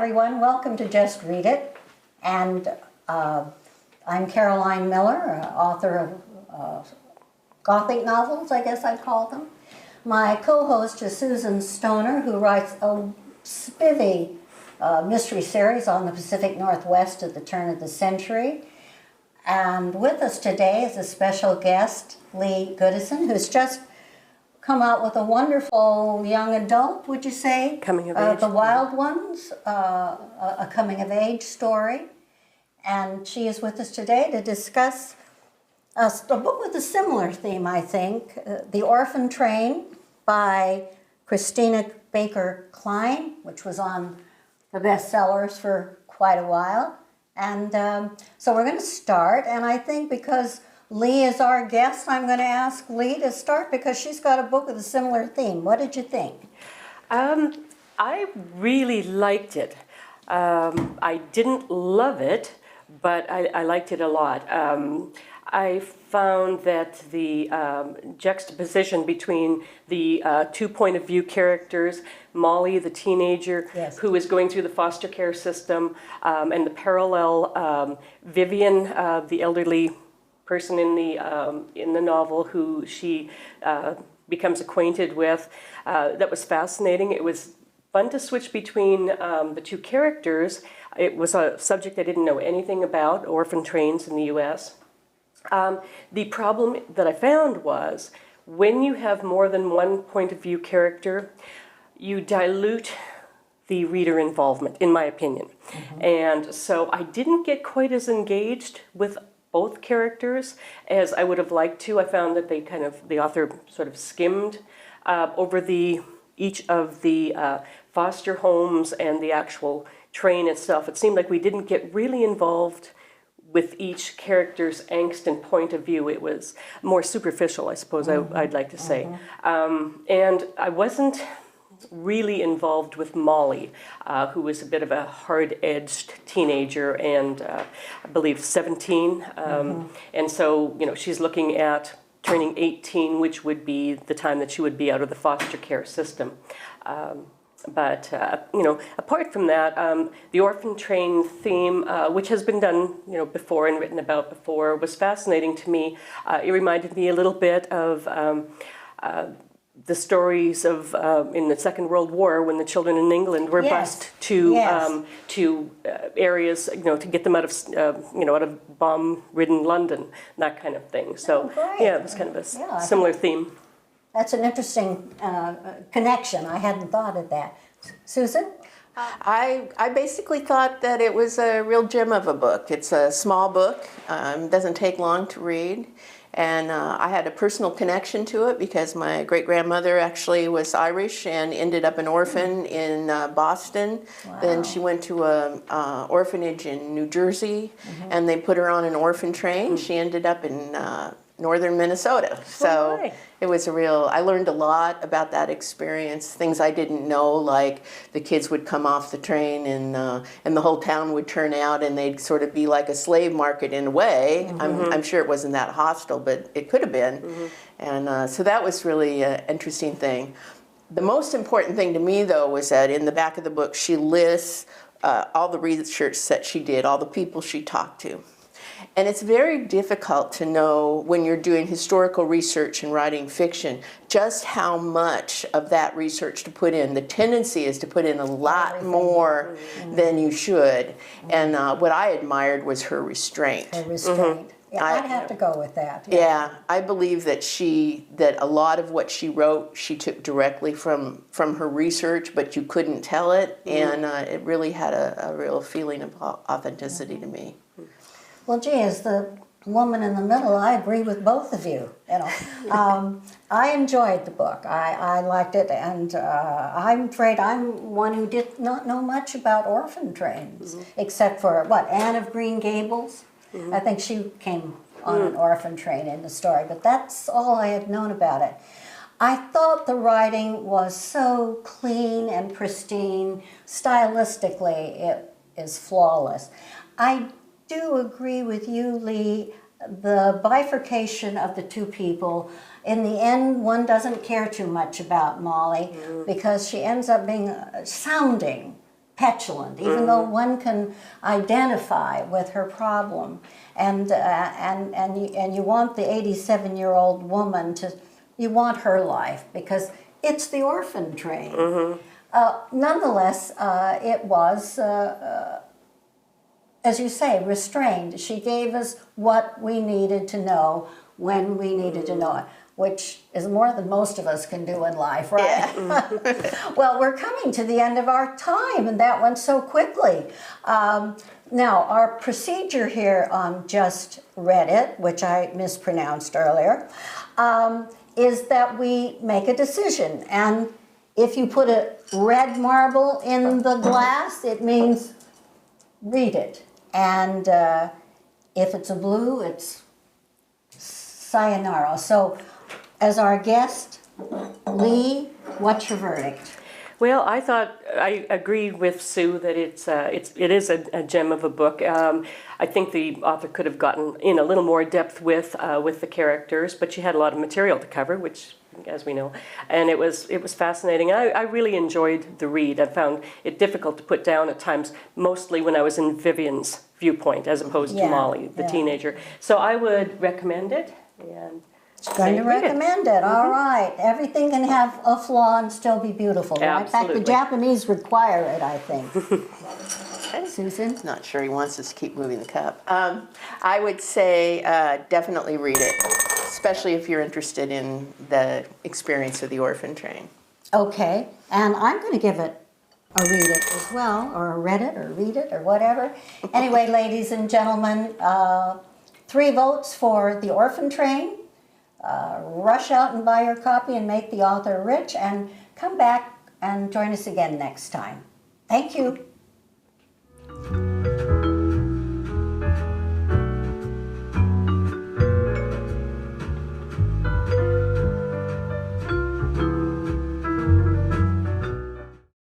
everyone. Welcome to Just Read It. And I'm Caroline Miller, author of Gothic novels, I guess I'd call them. My co-host is S.L.Stoner, who writes a spivvy mystery series on the Pacific Northwest at the turn of the century. And with us today is a special guest, Leigh Goodison, who's just come out with a wonderful young adult, would you say? Coming of age. The Wild Ones, a coming-of-age story. And she is with us today to discuss a book with a similar theme, I think, The Orphan Train by Christina Kline, which was on the bestsellers for quite a while. And so we're going to start, and I think because Leigh is our guest, I'm going to ask Leigh to start because she's got a book with a similar theme. What did you think? I really liked it. I didn't love it, but I liked it a lot. I found that the juxtaposition between the two point of view characters, Molly, the teenager, yes, who is going through the foster care system, and the parallel Vivian, the elderly person in the novel who she becomes acquainted with, that was fascinating. It was fun to switch between the two characters. It was a subject I didn't know anything about, orphan trains in the U.S. The problem that I found was when you have more than one point of view character, you dilute the reader involvement, in my opinion. Mm-hmm. And so I didn't get quite as engaged with both characters as I would have liked to. I found that the author sort of skimmed over each of the foster homes and the actual train itself. It seemed like we didn't get really involved with each character's angst and point of view. It was more superficial, I suppose. Mm-hmm. I'd like to say. Mm-hmm. And I wasn't really involved with Molly, who was a bit of a hard-edged teenager and I believe 17. Mm-hmm. And so, she's looking at turning 18, which would be the time that she would be out of the foster care system. But apart from that, the orphan train theme, which has been done, before and written about before, was fascinating to me. It reminded me a little bit of the stories of in the Second World War when the children in England were bused to areas, to get them out of bomb-ridden London, that kind of thing. So it was kind of a similar theme. That's an interesting connection. I hadn't thought of that. Susan? I basically thought that it was a real gem of a book. It's a small book. Doesn't take long to read. And I had a personal connection to it because my great-grandmother actually was Irish and ended up an orphan in Boston. Wow. Then she went to an orphanage in New Jersey, mm-hmm, and they put her on an orphan train. Mm-hmm. She ended up in northern Minnesota. So it was I learned a lot about that experience, things I didn't know, like the kids would come off the train and the whole town would turn out and they'd sort of be like a slave market in a way. Mm-hmm. I'm sure it wasn't that hostile, but it could have been. Mm-hmm. And so that was really an interesting thing. The most important thing to me, though, was that in the back of the book, she lists all the research that she did, all the people she talked to. And it's very difficult to know when you're doing historical research and writing fiction just how much of that research to put in. The tendency is to put in a lot more than you should. And what I admired was her restraint. Her restraint. Mm-hmm. Yeah, I'd have to go with that. Yeah, I believe that a lot of what she wrote, she took directly from her research, but you couldn't tell it. Mm-hmm. And it really had a real feeling of authenticity, mm-hmm, to me. Well, gee, as the woman in the middle, I agree with both of you. I enjoyed the book. I liked it, and I'm afraid I'm one who did not know much about orphan trains, mm-hmm, except for, Anne of Green Gables? Mm-hmm. I think she came on an orphan train in the story, but that's all I had known about it. I thought the writing was so clean and pristine. Stylistically, it is flawless. I do agree with you, Leigh. The bifurcation of the two people, in the end, one doesn't care too much about Molly, mm-hmm, because she ends up sounding petulant, even though one can identify with her problem, and you want the 87-year-old woman to, you want her life because it's the orphan train. Nonetheless, it was, as you say, restrained. She gave us what we needed to know when we needed to know it, which is more than most of us can do in life, right? Yeah. Well, we're coming to the end of our time, and that went so quickly. Now, our procedure here on Just Read It, which I mispronounced earlier, is that we make a decision. And if you put a red marble in the glass, it means read it. And if it's a blue, it's sayonara. So, as our guest, Leigh, what's your verdict? Well, I agreed with Sue that it is a gem of a book. I think the author could have gotten in a little more depth with the characters, but she had a lot of material to cover, which, as we know, and it was fascinating. I really enjoyed the read. I found it difficult to put down at times, mostly when I was in Vivian's viewpoint as opposed to Molly, the teenager. So I would recommend it. And going to recommend it. All right. Everything can have a flaw and still be beautiful. Right? In fact, the Japanese require it, I think. Susan? Not sure he wants us to keep moving the cup. I would say definitely read it, especially if you're interested in the experience of the orphan train. Okay. And I'm going to give it a read it as well, or a read it, or read it, or whatever. Anyway, ladies and gentlemen, 3 votes for the orphan train. Rush out and buy your copy and make the author rich, and come back and join us again next time. Thank you.